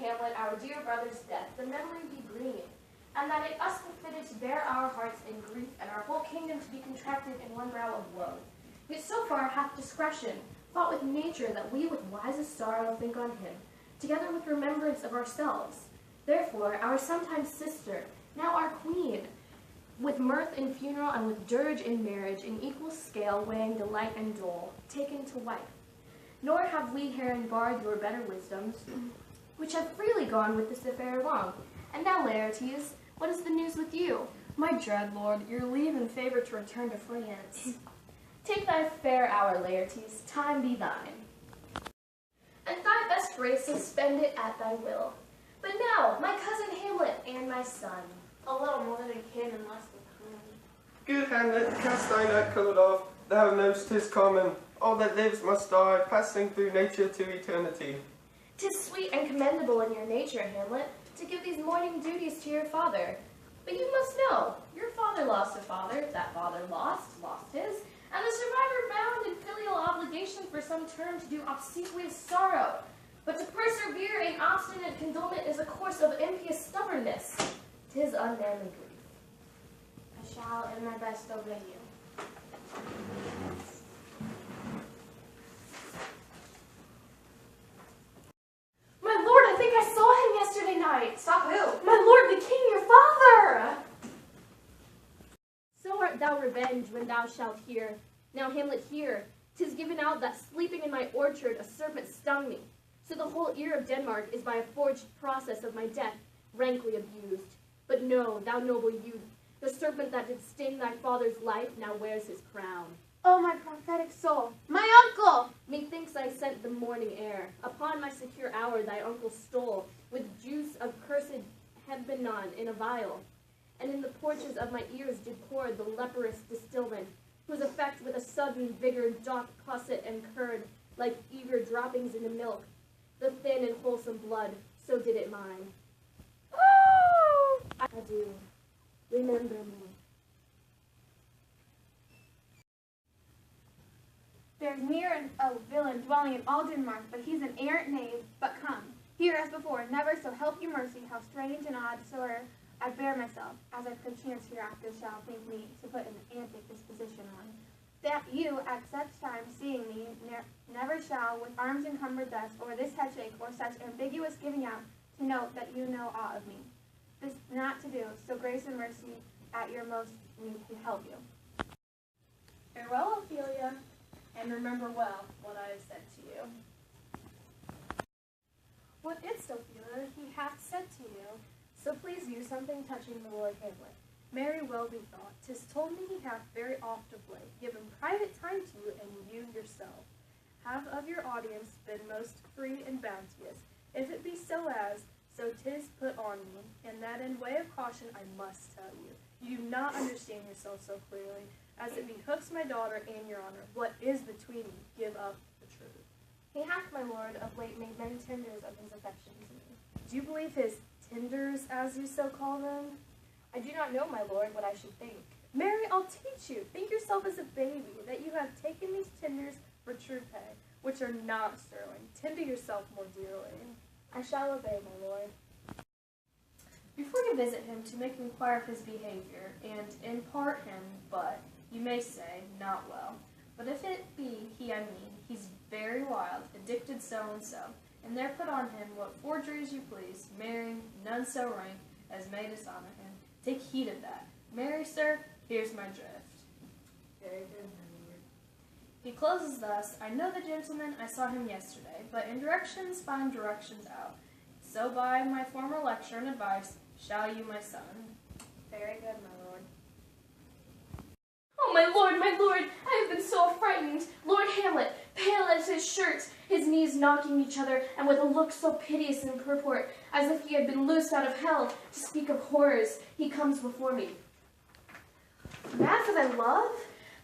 Hamlet, our dear brother's death, the memory be green, and that it us befitted to bear our hearts in grief, and our whole kingdom to be contracted in one brow of woe. Yet so far hath discretion fought with nature that we with wisest sorrow think on him, together with remembrance of ourselves. Therefore, our sometime sister, now our queen, with mirth in funeral and with dirge in marriage, in equal scale weighing delight and dole, taken to wife. Nor have we herein barred your better wisdoms, which have freely gone with this affair along. And now, Laertes, what is the news with you? My dread lord, your leave and favor to return to France. Take thy fair hour, Laertes, time be thine. And thy best graces spend it at thy will. But now, my cousin Hamlet and my son. A little more than kin and less than kind. Good Hamlet, cast thy night coloured off, thou know'st 'tis common. All that lives must die, passing through nature to eternity. 'Tis sweet and commendable in your nature, Hamlet, to give these mourning duties to your father. But you must know, your father lost a father, that father lost his, and the survivor bound in filial obligation for some term to do obsequious sorrow. But to persevere in obstinate condolement is a course of impious stubbornness. 'Tis unmanly grief. I shall in my best obey you. My lord, I think I saw him yesterday night. Saw who? My lord, the king, your father! So art thou revenged when thou shalt hear. Now, Hamlet, hear. 'Tis given out that sleeping in my orchard a serpent stung me. So the whole ear of Denmark is by a forged process of my death rankly abused. But know, thou noble youth, the serpent that did sting thy father's life now wears his crown. Oh, my prophetic soul, my uncle! Methinks I scent the morning air. Upon my secure hour thy uncle stole, with juice of cursed Hebenon in a vial, and in the porches of my ears did pour the leprous distilment, whose effect with a sudden vigor doth posset and curd, like eager droppings in the milk, the thin and wholesome blood, so did it mine. Adieu. Remember me. There's near a villain dwelling in all Denmark, but he's an arrant knave. But come, here as before, never so help you mercy, how strange and odd soe'er I bear myself, as I perchance hereafter shall think me to put an antic disposition on. That you, at such time seeing me, never shall, with arms encumbered thus, or this headshake, or such ambiguous giving out, to note that you know aught of me. This not to do, so grace and mercy at your most need to help you. Farewell, Ophelia, and remember well what I have said to you. What is't, Ophelia, he hath said to you? So please you something touching the Lord Hamlet. Marry well be thought, 'tis told me he hath very oft of late given private time to you, and you yourself have of your audience been most free and bounteous. If it be so as, so 'tis put on me, and that in way of caution I must tell you. You do not understand yourself so clearly, as it behooks my daughter and your honor. What is between you? Give up the truth. He hath, my lord, of late made many tenders of his affection to me. Do you believe his tenders, as you so call them? I do not know, my lord, what I should think. Mary, I'll teach you. Think yourself as a baby, that you have taken these tenders for true pay, which are not sterling. Tend to yourself more dearly. I shall obey, my lord. Before you visit him to make inquire of his behavior, and impart him, but, you may say, not well. But if it be he I mean, he's very wild, addicted so-and-so, and there put on him what forgeries you please, marry none so rank as may dishonor him. Take heed of that. Marry, sir, here's my drift. Very good, my lord. He closes thus, I know the gentleman, I saw him yesterday, but in directions find directions out. So by my former lecture and advice, shall you, my son. Very good, my lord. Oh, my lord, I have been so frightened. Lord Hamlet, pale as his shirt, his knees knocking each other, and with a look so piteous in purport, as if he had been loosed out of hell, to speak of horrors, he comes before me. Mad for thy love?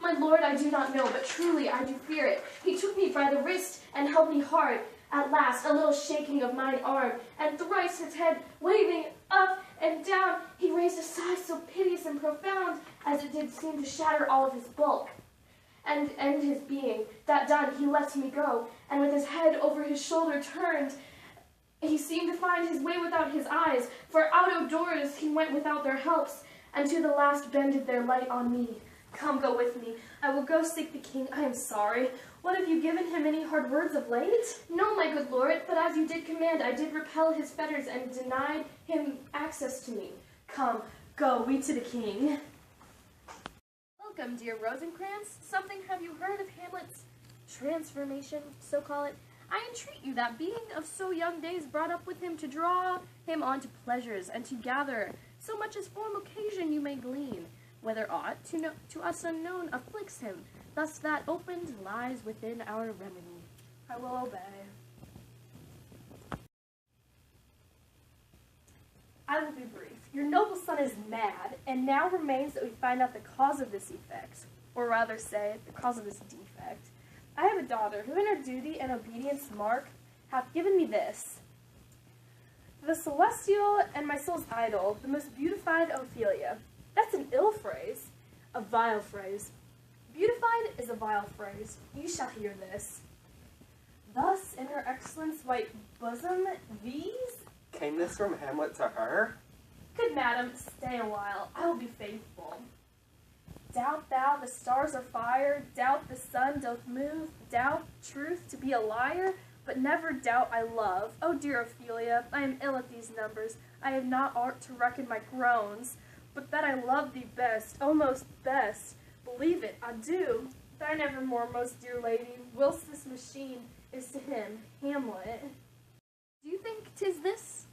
My lord, I do not know, but truly I do fear it. He took me by the wrist, and held me hard. At last, a little shaking of mine arm, and thrice his head waving up and down, he raised a sigh so piteous and profound, as it did seem to shatter all of his bulk and end his being. That done, he let me go, and with his head over his shoulder turned, He seemed to find his way without his eyes, for out of doors he went without their helps, and to the last bended their light on me. Come, go with me. I will go seek the king. I am sorry. What, have you given him any hard words of late? No, my good lord, but as you did command, I did repel his fetters and denied him access to me. Come, go, we to the king. Welcome, dear Rosencrantz. Something have you heard of Hamlet's transformation, so call it? I entreat you that being of so young days brought up with him to draw him on to pleasures and to gather so much as form occasion you may glean, whether aught to us unknown afflicts him, thus that opened lies within our remedy. I will obey. I will be brief. Your noble son is mad, and now remains that we find out the cause of this effect, or rather say, the cause of this defect. I have a daughter who in her duty and obedience mark hath given me this. The celestial and my soul's idol, the most beautified Ophelia. That's an ill phrase, a vile phrase. Beautified is a vile phrase. You shall hear this. Thus in her excellence white bosom, these... Came this from Hamlet to her? Good madam, stay a while. I will be faithful. Doubt thou the stars are fire, doubt the sun doth move, doubt truth to be a liar, but never doubt I love. Oh dear Ophelia, I am ill at these numbers. I have not art to reckon my groans, but that I love thee best, oh most best. Believe it, I do. Thine evermore, most dear lady, whilst this machine is to him, Hamlet. Do you think 'tis this?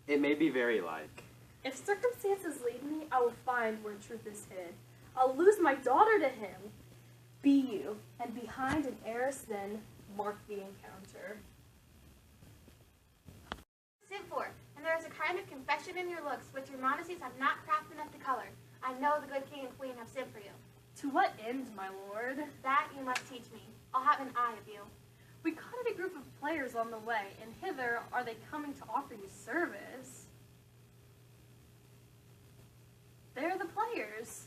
It may be very like. If circumstances lead me, I will find where truth is hid. I'll lose my daughter to him. Be you, and behind an heiress then, mark the encounter. Sent for, and there is a kind of confession in your looks which your modesties have not craft enough to color. I know the good king and queen have sent for you. To what end, my lord? That you must teach me. I'll have an eye of you. We caught a group of players on the way, and hither are they coming to offer you service. They're the players.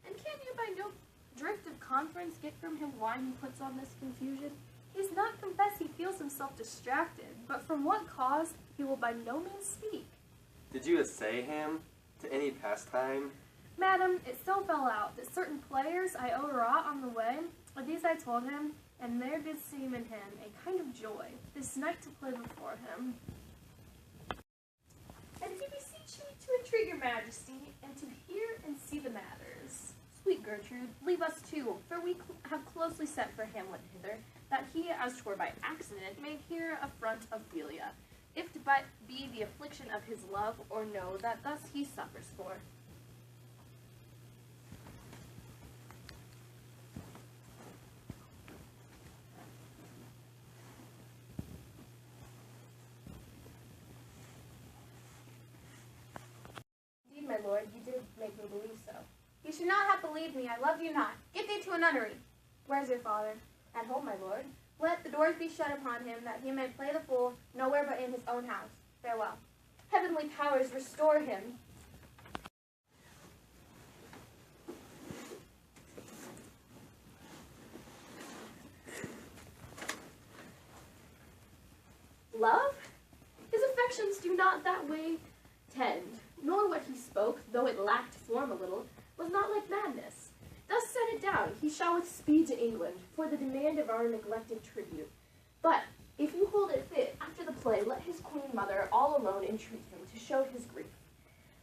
And can you by no drift of conference get from him why he puts on this confusion? He's not confess he feels himself distracted, but from what cause he will by no means speak. Did you essay him to any pastime? Madam, it so fell out that certain players I overwrought on the way, of these I told him, and there did seem in him a kind of joy, this night to play before him. And he beseech me to entreat your majesty, and to hear and see the matters. Sweet Gertrude, leave us too, for we have closely sent for Hamlet hither, that he, as 'twere by accident, may hear affront Ophelia, if to but be the affliction of his love, or know that thus he suffers for. Indeed, my lord, you did make me believe so. You should not have believed me. I love you not. Get thee to a nunnery. Where's your father? At home, my lord. Let the doors be shut upon him, that he may play the fool nowhere but in his own house. Farewell. Heavenly powers, restore him. Love? His affections do not that way tend, nor what he spoke, though it lacked form a little, was not like madness. Thus set it down, he shall with speed to England, for the demand of our neglected tribute. But, if you hold it fit, after the play, let his queen mother all alone entreat him to show his grief.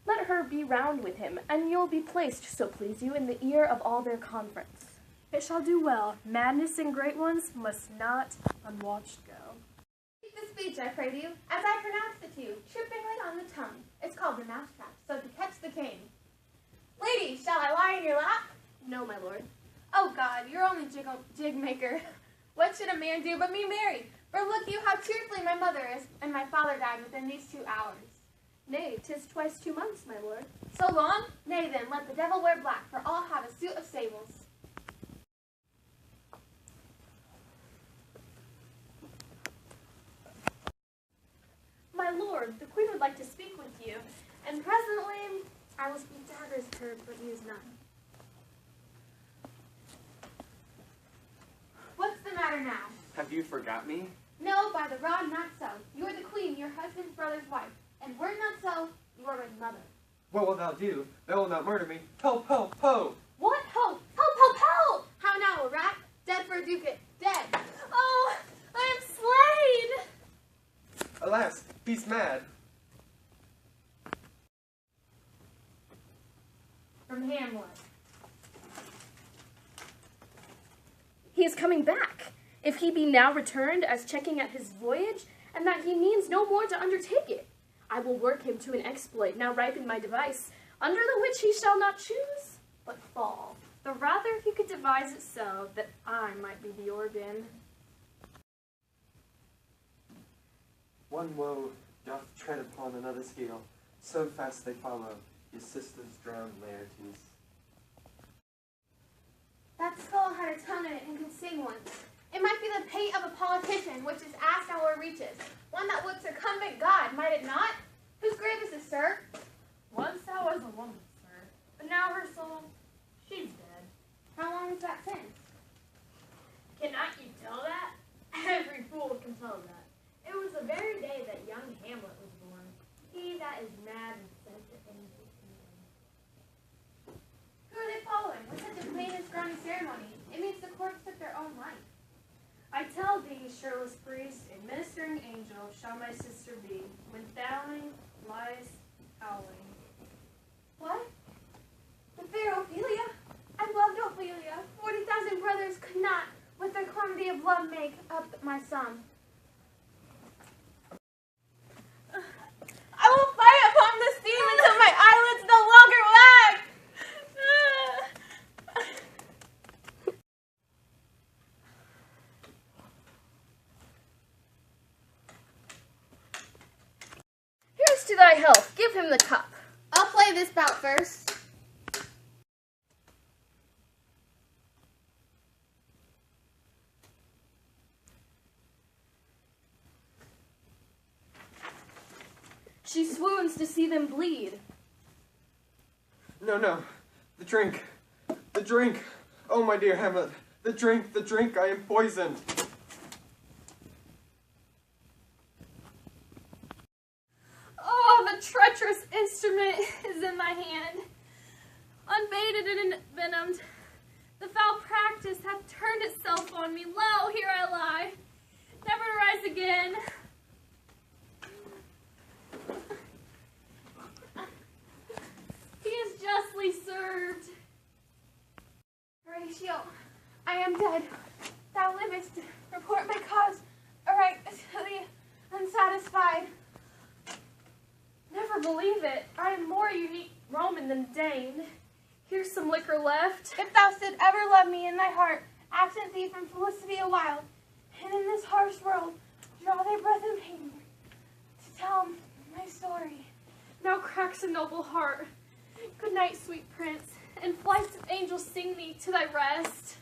Let her be round with him, and you'll be placed, so please you, in the ear of all their conference. It shall do well. Madness in great ones must not unwatched go. Speak the speech, I pray to you, as I pronounced it to you, trippingly on the tongue. It's called the mousetrap, so to catch the king. Lady, shall I lie in your lap? No, my lord. Oh God, you're only jig maker. What should a man do but me marry? For look you how cheerfully my mother is, and my father died within these 2 hours. Nay, 'tis twice 2 months, my lord. So long? Nay then, let the devil wear black, for all have a suit of sables. My lord, the queen would like to speak with you, and presently I will speak to her, but he is none. are now. Have you forgot me? No, by the rod, not so. You are the queen, your husband's brother's wife. And were it not so, you are my mother. What wilt thou do? Thou wilt not murder me. Help, help, ho! What? Help! Help, help, help! How now, a rat? Dead for a ducat. Dead. Oh, I am slain! Alas, he's mad. From Hamlet. He is coming back. If he be now returned as checking at his voyage, and that he means no more to undertake it, I will work him to an exploit, now ripe in my device, under the which he shall not choose, but fall. The rather if he could devise it so, that I might be the organ. One woe doth tread upon another's heel, so fast they follow, your sisters drowned Laertes. That skull had a tongue in it and could sing once. It might be the pate of a politician, which is asked now where it reaches. One that would circumvent God, might it not? Whose grave is this, sir? Once I was a woman, sir, but now her soul, she's dead. How long is that since? Cannot you tell that? Every fool can tell that. It was the very day that young Hamlet was born. He that is mad and sent to angels kingdom. Who are they following? With such a plain and scrawny ceremony, it means the corpse took their own life. I tell thee, shirtless priest, a ministering angel shall my sister be, when thouing lies howling. What? The fair Ophelia? I loved Ophelia. 40,000 brothers could not, with their quantity of love, make up my sum. I will fight upon this theme until my eyelids no longer lag! Here's to thy health, give him the cup. I'll play this bout first. She swoons to see them bleed. No, no, the drink, the drink. Oh, my dear Hamlet, the drink, I am poisoned. Oh, the treacherous instrument is in my hand. Unbaited and envenomed, the foul practice hath turned itself on me. Lo, here I lie, never to rise again. He is justly served. Horatio, I am dead. Thou livest. Report my cause. Aright, the unsatisfied. Never believe it. I am more unique Roman than Dane. Here's some liquor left. If thou didst ever love me in thy heart, absent thee from felicity a while, and in this harsh world, draw thy breath in pain, to tell my story. Now cracks a noble heart. Good night, sweet prince, and flights of angels sing thee to thy rest.